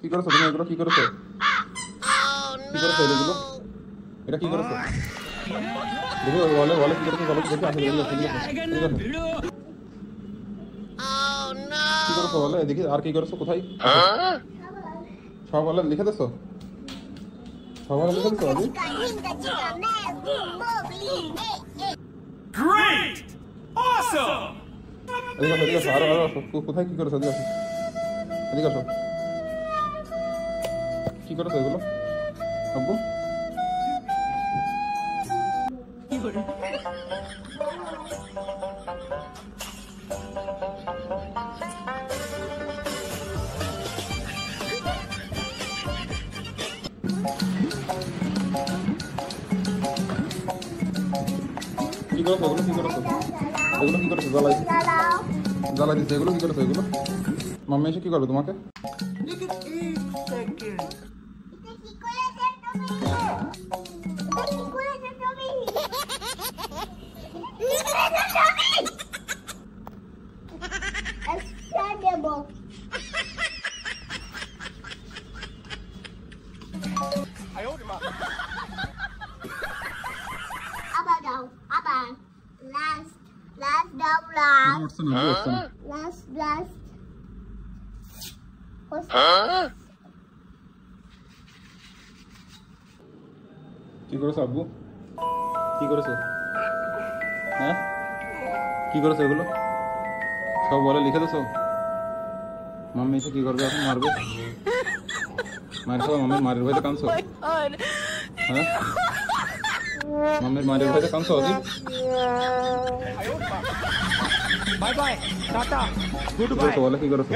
কি করছো তুমি এগুলো? কি করছো? কি করছো এগুলো? এটা কি করছো? দেখো বলে বলে কি করছো? বলো দেখি আসলে এগুলো কি করছো? কি করছো বলে দেখি। আর কি করছো? কোথায় সব বলে লিখে দিছো? সব বলে লিখে দিছো আজি? Great! Awesome! এদিকে আসো, এদিকে আসো, আরো আরো আসো। কোথায় কি করছো? এদিকে আসো, এদিকে আসো। কি করছো এগুলো আব্বু? কি করছো এগুলো? কি করছো এগুলো? কি করছো? জ্বালাই জ্বালাই দিচ্ছে এগুলো? কি করছো এগুলো? মাম্মি এসে কি করবে তোমাকে? Apa daw? Apa? Last daw lang. Last. কি করেছো আব্বু? কি করেছো? হ্যাঁ কি করেছো এগুলো? সব বলে লিখে দিছো? মাম্মি এসে কি করবে এখন? মারবে? মায়ের খাওয়া মাম্মির মারের ভয়তে কাঁদছো? হ্যাঁ মাম্মির মারের ভয়তে কাঁদছো আজি? Bye bye. Tata. কি করেছো বলে? কি করেছো?